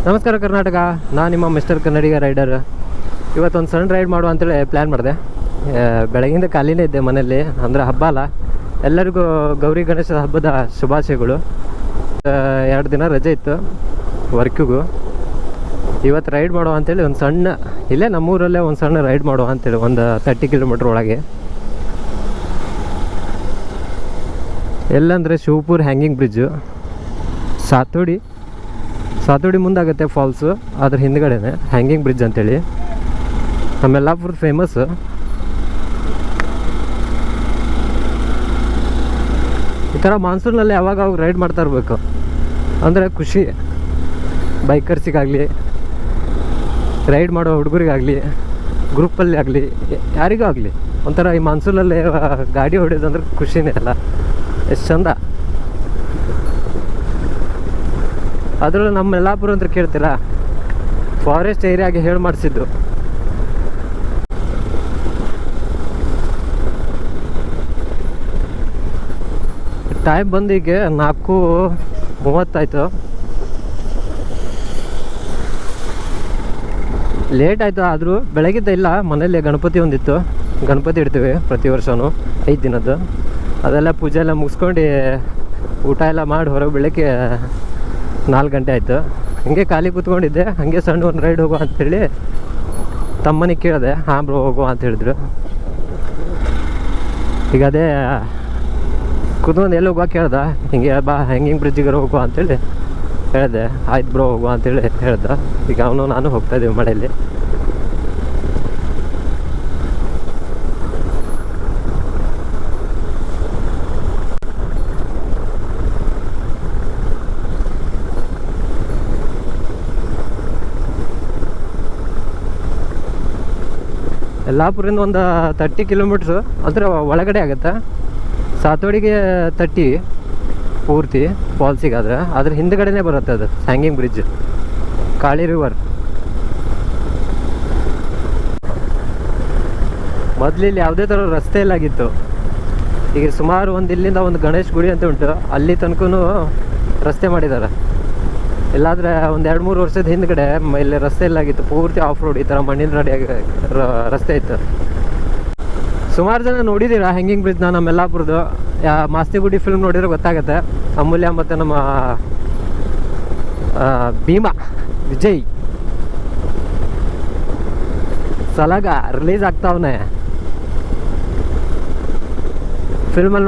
ನಮಸ್ಕಾರ ಕರ್ನಾಟಕ, ನಾನು ನಿಮ್ಮ ಮಿಸ್ಟರ್ ಕನ್ನಡಿಗ ರೈಡರ್. ಇವತ್ತೊಂದು ಸಣ್ಣ ರೈಡ್ ಮಾಡುವ ಅಂತೇಳಿ ಪ್ಲ್ಯಾನ್ ಮಾಡಿದೆ. ಬೆಳಗಿಂದ ಖಾಲಿನೇ ಇದ್ದೆ ಮನೆಯಲ್ಲಿ, ಅಂದರೆ ಹಬ್ಬ ಅಲ್ಲ. ಎಲ್ಲರಿಗೂ ಗೌರಿ ಗಣೇಶದ ಹಬ್ಬದ ಶುಭಾಶಯಗಳು. 2 ದಿನ ರಜೆ ಇತ್ತು ವರ್ಕಿಗೂ. ಇವತ್ತು ರೈಡ್ ಮಾಡುವ ಅಂತೇಳಿ ಒಂದು ಸಣ್ಣ, ಇಲ್ಲೇ ನಮ್ಮೂರಲ್ಲೇ ಒಂದು ಸಣ್ಣ ರೈಡ್ ಮಾಡುವ ಅಂತೇಳಿ, ಒಂದು 30 ಕಿಲೋಮೀಟ್ರ್ ಒಳಗೆ. ಎಲ್ಲಂದರೆ Shivapura hanging bridge, Sathodi ಮುಂದಾಗುತ್ತೆ falls, ಅದ್ರ ಹಿಂದ್ಗಡೆನೆ ಹ್ಯಾಂಗಿಂಗ್ ಬ್ರಿಡ್ಜ್ ಅಂತೇಳಿ ನಮ್ಮ ಯಲ್ಲಾಪುರದ ಫೇಮಸ್ಸು. ಈ ಥರ ಮಾನ್ಸೂನಲ್ಲಿ ಯಾವಾಗ ರೈಡ್ ಮಾಡ್ತಾ ಇರಬೇಕು, ಅಂದರೆ ಖುಷಿ. ಬೈಕರ್ಸಿಗಾಗಲಿ, ರೈಡ್ ಮಾಡೋ ಹುಡುಗರಿಗಾಗಲಿ, ಗ್ರೂಪಲ್ಲಿ ಆಗಲಿ, ಯಾರಿಗೂ ಆಗಲಿ ಒಂಥರ ಈ ಮಾನ್ಸೂನಲ್ಲಿ ಗಾಡಿ ಹೊಡೆಯೋದಂದ್ರೆ ಖುಷಿನೇ ಅಲ್ಲ, ಎಷ್ಟು ಚಂದ. ಅದರಲ್ಲೂ ನಮ್ಮ ಯಲ್ಲಾಪುರ ಅಂತ ಕೇಳ್ತೀರಾ, ಫಾರೆಸ್ಟ್ ಏರಿಯಾಗೆ ಹೇಳಿ ಮಾಡಿಸಿದ್ದು. ಟೈಮ್ ಬಂದು ಈಗ 4:30 ಆಯಿತು. ಲೇಟ್ ಆಯಿತು, ಆದರೂ ಬೆಳಗ್ಗಿದ್ದ ಇಲ್ಲ. ಮನೇಲಿ ಗಣಪತಿ ಒಂದಿತ್ತು, ಗಣಪತಿ ಇಡ್ತೀವಿ ಪ್ರತಿ ವರ್ಷವೂ 5 ದಿನದ್ದು. ಅದೆಲ್ಲ ಪೂಜೆ ಎಲ್ಲ ಮುಗಿಸ್ಕೊಂಡು ಊಟ ಎಲ್ಲ ಮಾಡಿ ಹೊರಗೆ ಬೆಳಗ್ಗೆ 4 ಗಂಟೆ ಆಯಿತು. ಹಾಗೆ ಖಾಲಿ ಕೂತ್ಕೊಂಡಿದ್ದೆ, ಹಾಗೆ ಸಣ್ಣ ಒಂದು ರೈಡ್ ಹೋಗುವ ಅಂಥೇಳಿ ತಮ್ಮನಿಗೆ ಕೇಳಿದೆ. ಹಾಂ ಬ್ರೋ ಹೋಗುವ ಅಂತ ಹೇಳಿದ್ರು. ಈಗ ಅದೇ ಕೂತ್ಕೊಂಡು ಎಲ್ಲಿ ಹೋಗುವ ಕೇಳ್ದೆ. ಹಿಂಗೆ ಬಾ ಹ್ಯಾಂಗಿಂಗ್ ಬ್ರಿಡ್ಜಿಗೆ ಹೋಗುವ ಅಂತೇಳಿ ಹೇಳಿದೆ. ಆಯ್ತು ಬ್ರೋ ಹೋಗುವ ಅಂತೇಳಿ ಹೇಳ್ದೆ. ಈಗ ಅವನು ನಾನು ಹೋಗ್ತಾಯಿದ್ದೀವಿ ಮಳೆಯಲ್ಲಿ. ಯಲ್ಲಾಪುರಿಂದ ಒಂದು 30 ಕಿಲೋಮೀಟ್ರು ಅಂದರೆ ಒಳಗಡೆ ಆಗುತ್ತೆ. ಸಾತೋಡಿಗೆ 30 ಪೂರ್ತಿ ಫಾಲ್ಸಿಗಾದ್ರೆ, ಅದ್ರ ಹಿಂದ್ಗಡೆನೇ ಬರುತ್ತೆ ಅದು ಹ್ಯಾಂಗಿಂಗ್ ಬ್ರಿಡ್ಜ್, ಕಾಳಿ ರಿವರ್. ಮೊದಲಿಲ್ಲಿ ಯಾವುದೇ ಥರ ರಸ್ತೆ ಇಲ್ಲಾಗಿತ್ತು. ಈಗ ಸುಮಾರು ಇಲ್ಲಿಂದ ಒಂದು ಗಣೇಶ್ ಗುಡಿ ಅಂತ ಉಂಟು, ಅಲ್ಲಿ ತನಕನೂ ರಸ್ತೆ ಮಾಡಿದ್ದಾರೆ. ಇಲ್ಲಾಂದರೆ ಒಂದು 2-3 ವರ್ಷದ ಹಿಂದ್ಗಡೆ ಇಲ್ಲಿ ರಸ್ತೆ ಇಲ್ಲಾಗಿತ್ತು, ಪೂರ್ತಿ ಆಫ್ ರೋಡ್, ಈ ಥರ ಮಣ್ಣಿನ ರೆಡಿಯಾಗಿ ರಸ್ತೆ ಇತ್ತು. ಸುಮಾರು ಜನ ನೋಡಿದ್ದೀರಾ ಹ್ಯಾಂಗಿಂಗ್ ಬ್ರಿಡ್ಜ್ನ ನಮ್ಮ ಯಲ್ಲಾಪುರದ್ದು. ಮಾಸ್ತಿಗುಡಿ ಫಿಲ್ಮ್ ನೋಡಿದ್ರೆ ಗೊತ್ತಾಗುತ್ತೆ. ಅಮೂಲ್ಯ ಮತ್ತು ನಮ್ಮ ಭೀಮಾ ವಿಜಯ್ ಸಲಗ ರಿಲೀಸ್ ಆಗ್ತಾವನೆ. ಫಿಲ್ಮಲ್ಲಿ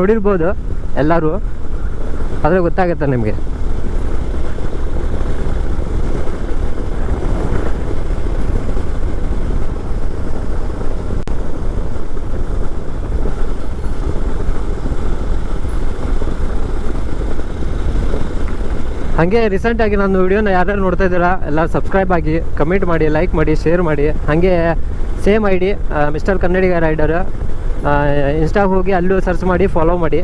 ನೋಡಿರ್ಬೋದು ಎಲ್ಲರೂ, ಆದರೆ ಗೊತ್ತಾಗುತ್ತೆ ನಿಮಗೆ. ಹಾಗೆ ರೀಸೆಂಟಾಗಿ ನನ್ನ ವೀಡಿಯೋನ ಯಾರ್ಯಾರು ನೋಡ್ತಾ ಇದ್ದೀರಾ ಎಲ್ಲ ಸಬ್ಸ್ಕ್ರೈಬ್ ಆಗಿ, ಕಮೆಂಟ್ ಮಾಡಿ, ಲೈಕ್ ಮಾಡಿ, ಶೇರ್ ಮಾಡಿ. ಹಾಗೆ ಸೇಮ್ ID ಮಿಸ್ಟರ್ ಕನ್ನಡಿಗ ರೈಡರ್. ಇನ್ಸ್ಟಾಗೆ ಹೋಗಿ ಅಲ್ಲೂ ಸರ್ಚ್ ಮಾಡಿ ಫಾಲೋ ಮಾಡಿ.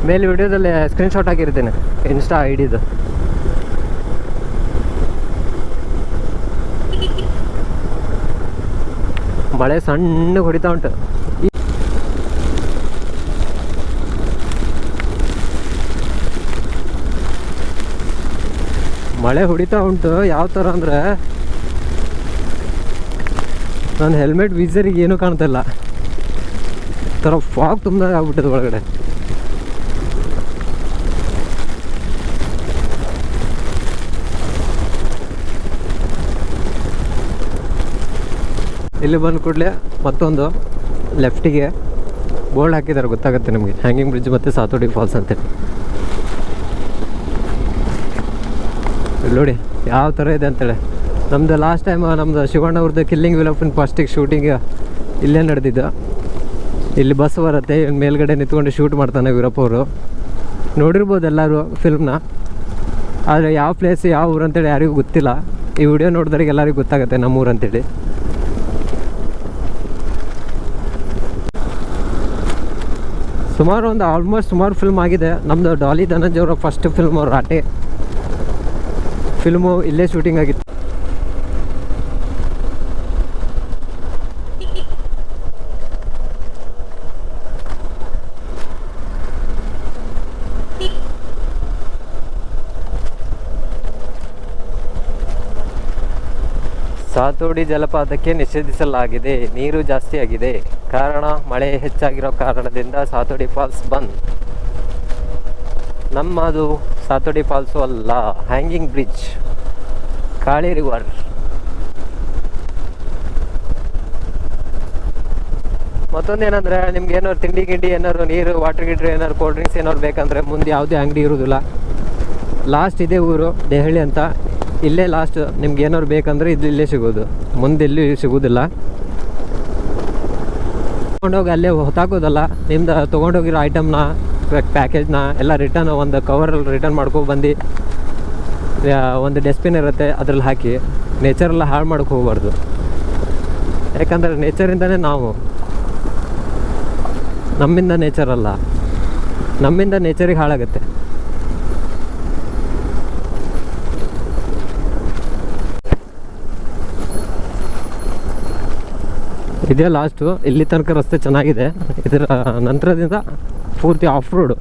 ಮೇಲೆ ವಿಡಿಯೋದಲ್ಲಿ ಸ್ಕ್ರೀನ್ಶಾಟ್ ಆಗಿರ್ತೀನಿ ಇನ್ಸ್ಟಾ IDದು. ಮಳೆ ಸಣ್ಣ ಹೊಡಿತಾ ಉಂಟು. ಮಳೆ ಹೊಡಿತಾ ಉಂಟು. ಯಾವ ಥರ ಅಂದರೆ ನನ್ನ ಹೆಲ್ಮೆಟ್ ವೀಸರಿಗೆ ಏನೂ ಕಾಣ್ತಾಯಿಲ್ಲ, ಥರ ಫಾಗ್ ತುಂಬಿದಾಗ ಆಗ್ಬಿಟ್ಟದ ಒಳಗಡೆ. ಇಲ್ಲಿ ಬಂದ ಕೂಡಲೇ ಮತ್ತೊಂದು ಲೆಫ್ಟಿಗೆ ಬೋರ್ಡ್ ಹಾಕಿದ್ದಾರೆ, ಗೊತ್ತಾಗುತ್ತೆ ನಿಮಗೆ, ಹ್ಯಾಂಗಿಂಗ್ ಬ್ರಿಡ್ಜ್ ಮತ್ತು ಸಾತೋಡಿ ಫಾಲ್ಸ್ ಅಂತೇಳಿ. ನೋಡಿ ಯಾವ ಥರ ಇದೆ ಅಂತೇಳಿ. ನಮ್ಮದು ಲಾಸ್ಟ್ ಟೈಮ್ ನಮ್ಮದು ಶಿವಣ್ಣವ್ರದ್ದು ಕಿಲ್ಲಿಂಗ್ ವಿಲಪ್ಪನ ಫಸ್ಟಿಗೆ ಶೂಟಿಂಗ್ ಇಲ್ಲೇ ನಡೆದಿದ್ದು. ಇಲ್ಲಿ ಬಸ್ ಬರುತ್ತೆ, ಮೇಲ್ಗಡೆ ನಿಂತ್ಕೊಂಡು ಶೂಟ್ ಮಾಡ್ತಾನೆ ವೀರಪ್ಪ ಅವರು. ನೋಡಿರ್ಬೋದು ಎಲ್ಲರೂ ಫಿಲ್ಮ್ನ, ಆದರೆ ಯಾವ ಪ್ಲೇಸ್ ಯಾವ ಊರು ಅಂತೇಳಿ ಯಾರಿಗೂ ಗೊತ್ತಿಲ್ಲ. ಈ ವಿಡಿಯೋ ನೋಡಿದ್ರಿಗೆ ಎಲ್ಲರಿಗೂ ಗೊತ್ತಾಗುತ್ತೆ ನಮ್ಮೂರು ಅಂತೇಳಿ. ಸುಮಾರು ಫಿಲ್ಮ್ ಆಗಿದೆ. ನಮ್ಮದು ಡಾಲಿ ಧನಂಜಯ ಅವರ ಫಸ್ಟ್ ಫಿಲ್ಮು ರಾಟೆ ಫಿಲ್ಮು ಇಲ್ಲೇ ಶೂಟಿಂಗ್ ಆಗಿತ್ತು. ಸಾತೋಡಿ ಜಲಪಾತಕ್ಕೆ ನಿಷೇಧಿಸಲಾಗಿದೆ, ನೀರು ಜಾಸ್ತಿ ಆಗಿದೆ. ಕಾರಣ ಮಳೆ ಹೆಚ್ಚಾಗಿರೋ ಕಾರಣದಿಂದ ಸಾತೋಡಿ ಫಾಲ್ಸ್ ಬಂದ್. ನಮ್ಮದು ಸಾತೋಡಿ ಫಾಲ್ಸು ಅಲ್ಲ, ಹ್ಯಾಂಗಿಂಗ್ ಬ್ರಿಡ್ಜ್, ಕಾಳಿ ರಿವರ್. ಮತ್ತೊಂದೇನಂದ್ರೆ ನಿಮ್ಗೆ ಏನಾದ್ರು ತಿಂಡಿ ಗಿಂಡಿ ಏನಾದ್ರು ನೀರು ವಾಟರ್ ಗೀಟ್ರ್ ಏನಾದ್ರು ಕೋಲ್ಡ್ ಡ್ರಿಂಕ್ಸ್ ಏನಾದ್ರು ಬೇಕಂದ್ರೆ ಮುಂದೆ ಯಾವುದೇ ಅಂಗಡಿ ಇರೋದಿಲ್ಲ. ಲಾಸ್ಟ್ ಇದೇ ಊರು ದೆಹಲಿ ಅಂತ, ಇಲ್ಲೇ ಲಾಸ್ಟ್. ನಿಮ್ಗೆ ಏನಾದ್ರು ಬೇಕಂದ್ರೆ ಇಲ್ಲೇ ಸಿಗೋದು, ಮುಂದೆ ಎಲ್ಲೂ ಸಿಗೋದಿಲ್ಲ. ತೊಗೊಂಡೋಗಿ ಅಲ್ಲೇ ಹೊತ್ತಾಕೋದಲ್ಲ, ನಿಮ್ದು ತೊಗೊಂಡೋಗಿರೋ ಐಟಮ್ನ ಪ್ಯಾಕೇಜ್ನ ಎಲ್ಲ ರಿಟರ್ನ್ ಒಂದು ಕವರಲ್ಲಿ ರಿಟರ್ನ್ ಮಾಡ್ಕೊಬಂದು ಒಂದು ಡಸ್ಟ್ಬಿನ್ ಇರುತ್ತೆ ಅದ್ರಲ್ಲಿ ಹಾಕಿ. ನೇಚರೆಲ್ಲ ಹಾಳು ಮಾಡೋಕ್ಕೆ ಹೋಗ್ಬಾರ್ದು, ಯಾಕಂದರೆ ನೇಚರಿಂದನೇ ನಾವು, ನಮ್ಮಿಂದ ನೇಚರ್ ಅಲ್ಲ, ನಮ್ಮಿಂದ ನೇಚರಿಗೆ ಹಾಳಾಗುತ್ತೆ. ಇದೇ ಲಾಸ್ಟು, ಇಲ್ಲಿ ತನಕ ರಸ್ತೆ ಚೆನ್ನಾಗಿದೆ. ಇದರ ನಂತರದಿಂದ ಪೂರ್ತಿ ಆಫ್ ರೋಡು,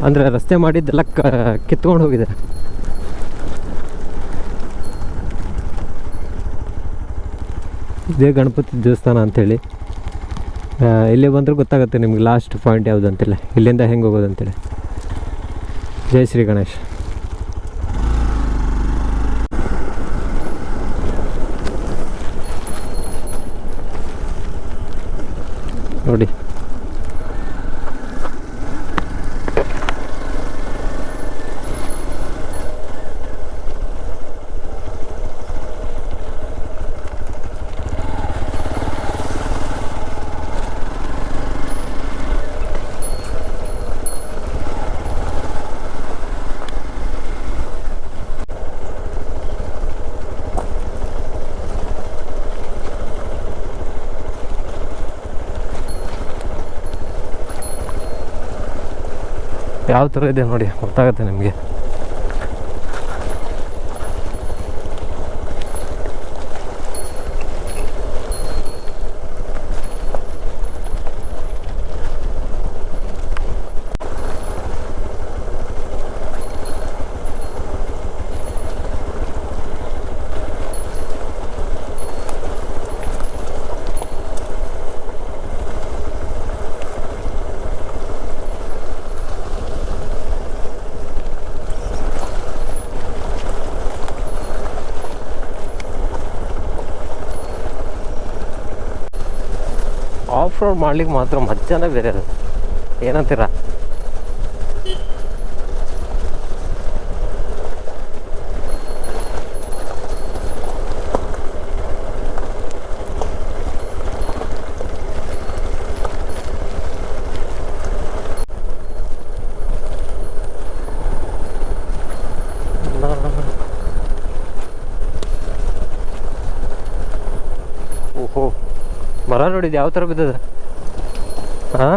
ಅಂದರೆ ರಸ್ತೆ ಮಾಡಿದ್ದೆಲ್ಲ ಕಿತ್ಕೊಂಡು ಹೋಗಿದೆ. ಇದೇ ಗಣಪತಿ ದೇವಸ್ಥಾನ ಅಂಥೇಳಿ. ಇಲ್ಲಿ ಬಂದರೂ ಗೊತ್ತಾಗುತ್ತೆ ನಿಮ್ಗೆ ಲಾಸ್ಟ್ ಪಾಯಿಂಟ್ ಯಾವುದು ಅಂತೇಳಿ, ಇಲ್ಲಿಂದ ಹೆಂಗೆ ಹೋಗೋದು ಅಂತೇಳಿ. ಜೈ ಶ್ರೀ ಗಣೇಶ್. ನೋಡಿ ಯಾವ ಥರ ಇದೆ ನೋಡಿ, ಗೊತ್ತಾಗುತ್ತೆ ನಿಮಗೆ. ಆಫ್ ರೋಡ್ ಮಾಡ್ಲಿಕ್ಕೆ ಮಾತ್ರ ಮಜಾನೇ ಬೇರೆ ಅದು, ಏನಂತೀರ? ಓಹೋ, ಮರ ನೋಡಿದ್ದು ಯಾವ ಥರ ಬಿದ್ದದ? ಹಾಂ,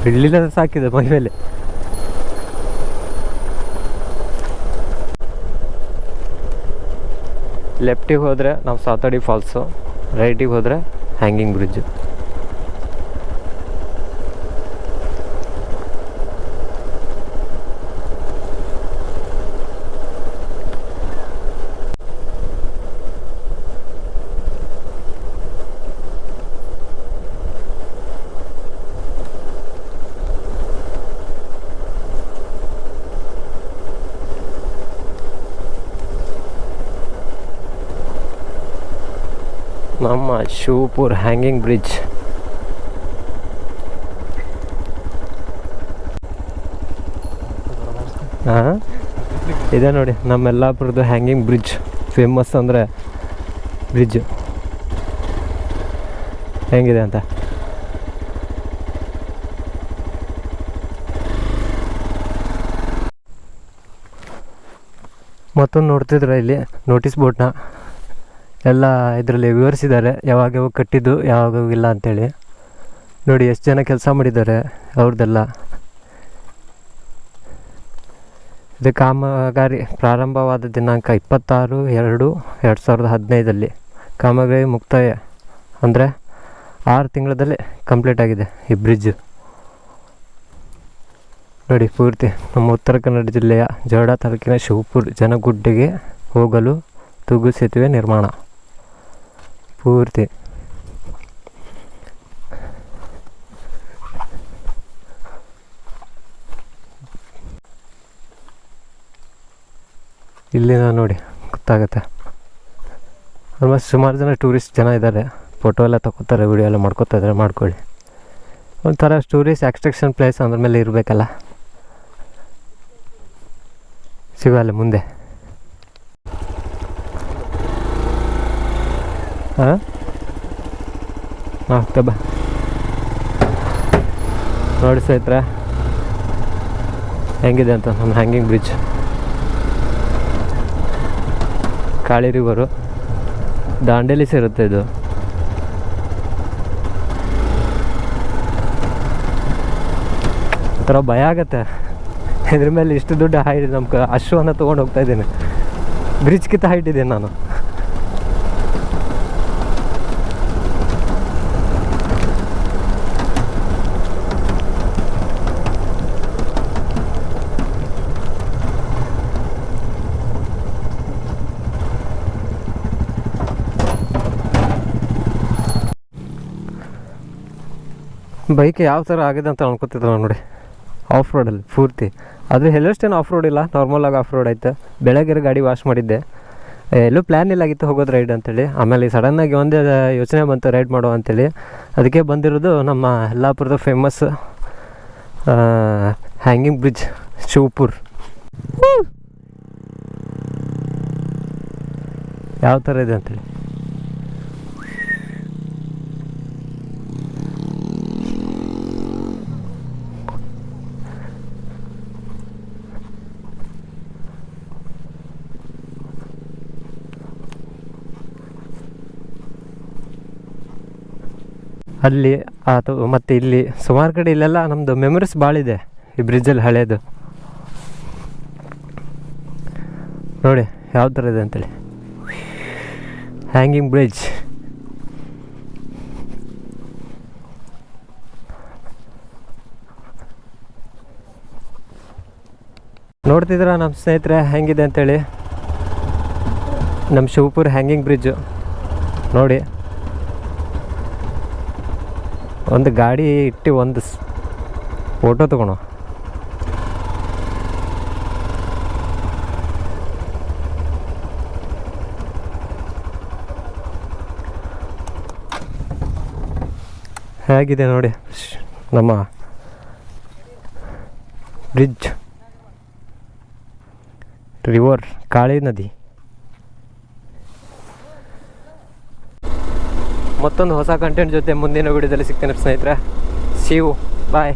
ಬೀಳಲಿಲ್ಲ ಸಾಕಿದೆ ಮೈ ಮೇಲೆ. ಲೆಫ್ಟಿಗೆ ಹೋದರೆ ನಾವು ಸಾತೋಡಿ ಫಾಲ್ಸು, ರೈಟಿಗೆ ಹೋದರೆ ಹ್ಯಾಂಗಿಂಗ್ ಬ್ರಿಡ್ಜು. ನಮ್ಮ ಶಿವಪುರ್ ಹ್ಯಾಂಗಿಂಗ್ ಬ್ರಿಡ್ಜ್. ಹಾಂ, ಇದೆ ನೋಡಿ ನಮ್ಮ ಯಲ್ಲಾಪುರದ್ದು ಹ್ಯಾಂಗಿಂಗ್ ಬ್ರಿಡ್ಜ್. ಫೇಮಸ್ ಅಂದರೆ ಬ್ರಿಡ್ಜ್ ಹೆಂಗಿದೆ ಅಂತ. ಮತ್ತೊಂದು ನೋಡ್ತಿದ್ರೆ ಇಲ್ಲಿ ನೋಟಿಸ್ ಬೋರ್ಡ್ನ ಎಲ್ಲ ಇದರಲ್ಲಿ ವಿವರಿಸಿದ್ದಾರೆ, ಯಾವಾಗ ಕಟ್ಟಿದ್ದು ಯಾವಾಗ ಇಲ್ಲ ಅಂಥೇಳಿ. ನೋಡಿ ಎಷ್ಟು ಜನ ಕೆಲಸ ಮಾಡಿದ್ದಾರೆ ಅವ್ರದ್ದೆಲ್ಲ. ಇದು ಕಾಮಗಾರಿ ಪ್ರಾರಂಭವಾದ ದಿನಾಂಕ 26/2/2015. ಕಾಮಗಾರಿ ಮುಕ್ತಾಯ ಅಂದರೆ 6 ತಿಂಗಳಲ್ಲಿ ಕಂಪ್ಲೀಟ್ ಆಗಿದೆ ಈ ಬ್ರಿಡ್ಜ್. ನೋಡಿ ಪೂರ್ತಿ ನಮ್ಮ ಉತ್ತರ ಕನ್ನಡ ಜಿಲ್ಲೆಯ ಜೊಯ್ಡಾ ತಾಲೂಕಿನ ಶಿವಪುರ ಜನಗುಡ್ಡೆಗೆ ಹೋಗಲು ತೂಗು ಸೇತುವೆ ನಿರ್ಮಾಣ ಪೂರ್ತಿ. ಇಲ್ಲಿಂದ ನೋಡಿ ಗೊತ್ತಾಗುತ್ತೆ. ಆಲ್ಮೋಸ್ಟ್ ಸುಮಾರು ಜನ ಟೂರಿಸ್ಟ್ ಜನ ಇದ್ದಾರೆ, ಫೋಟೋ ಎಲ್ಲ ತಗೋತಾರೆ, ವಿಡಿಯೋ ಎಲ್ಲ ಮಾಡ್ಕೋತಾ ಇದ್ದಾರೆ. ಮಾಡ್ಕೊಳ್ಳಿ, ಒಂಥರ ಟೂರಿಸ್ಟ್ ಅಟ್ರಾಕ್ಷನ್ ಪ್ಲೇಸ್ ಅಂದ್ರ ಮೇಲೆ ಇರಬೇಕಲ್ಲ. ಸಿಗಲ್ಲ ಮುಂದೆ. ಹಾಂ ಕಬ್ಬ ನೋಡಿ ಸ್ನೇಹಿತರೆ ಹೆಂಗಿದೆ ಅಂತ ನಮ್ಮ hanging bridge. Kali river Dandeli ಸೇರುತ್ತೆ ಇದು. ಒಂಥರ ಭಯ ಆಗತ್ತೆ ಇದ್ರ ಮೇಲೆ ಇಷ್ಟು ದುಡ್ಡು ಹೈಟ್. ನಮ್ಗೆ ಅಶ್ವನ ತೊಗೊಂಡು ಹೋಗ್ತಾ ಇದ್ದೀನಿ, ಬ್ರಿಡ್ಜ್ಗಿಂತ ಹೈಟ್ ಇದ್ದೀನಿ ನಾನು. ಬೈಕ್ ಯಾವ ಥರ ಆಗಿದೆ ಅಂತ ಅನ್ಕೋತಿದ್ರು ನೋಡಿ, ಆಫ್ ರೋಡಲ್ಲಿ ಪೂರ್ತಿ. ಆದರೆ ಎಲ್ಲಷ್ಟೇನು ಆಫ್ ರೋಡ್ ಇಲ್ಲ, ನಾರ್ಮಲಾಗಿ ಆಫ್ ರೋಡ್ ಆಯ್ತು. ಬೆಳಗ್ಗೆ ಗಾಡಿ ವಾಶ್ ಮಾಡಿದ್ದೆ, ಎಲ್ಲೂ ಪ್ಲ್ಯಾನ್ ಇಲ್ಲ ಆಗಿತ್ತು ಹೋಗೋದು ರೈಡ್ ಅಂತೇಳಿ. ಆಮೇಲೆ ಸಡನ್ನಾಗಿ ಒಂದೇ ಯೋಚನೆ ಬಂತು ರೈಡ್ ಮಾಡೋ ಅಂಥೇಳಿ. ಅದಕ್ಕೆ ಬಂದಿರೋದು ನಮ್ಮ ಯಲ್ಲಾಪುರದ ಫೇಮಸ್ ಹ್ಯಾಂಗಿಂಗ್ ಬ್ರಿಡ್ಜ್ ಶಿವಪುರ್. ಯಾವ ಥರ ಇದೆ ಅಂತೇಳಿ. ಅಲ್ಲಿ ಅಥವಾ ಮತ್ತು ಇಲ್ಲಿ ಸುಮಾರು ಕಡೆ ಇಲ್ಲೆಲ್ಲ ನಮ್ಮದು ಮೆಮೊರೀಸ್ ಭಾಳ ಇದೆ ಈ ಬ್ರಿಡ್ಜಲ್ಲಿ ಹಳೇದು. ನೋಡಿ ಯಾವ ಥರ ಇದೆ ಅಂತೇಳಿ ಹ್ಯಾಂಗಿಂಗ್ ಬ್ರಿಡ್ಜ್. ನೋಡ್ತಿದ್ರ ನಮ್ಮ ಸ್ನೇಹಿತರೆ ಹೆಂಗಿದೆ ಅಂತೇಳಿ ನಮ್ಮ ಶಿವಪುರ ಹ್ಯಾಂಗಿಂಗ್ ಬ್ರಿಡ್ಜು. ನೋಡಿ, ಒಂದು ಗಾಡಿ ಇಟ್ಟು ಒಂದು ಫೋಟೋ ತಗೊಳ್ಳೋ. ಹೇಗಿದೆ ನೋಡಿ ನಮ್ಮ ಬ್ರಿಡ್ಜ್. ರಿವರ್ ಕಾಳಿ ನದಿ. ಮತ್ತೊಂದು ಹೊಸ ಕಂಟೆಂಟ್ ಜೊತೆ ಮುಂದಿನ ವಿಡಿಯೋದಲ್ಲಿ ಸಿಗ್ತೇನೆ ಸ್ನೇಹಿತರೆ. See you, bye.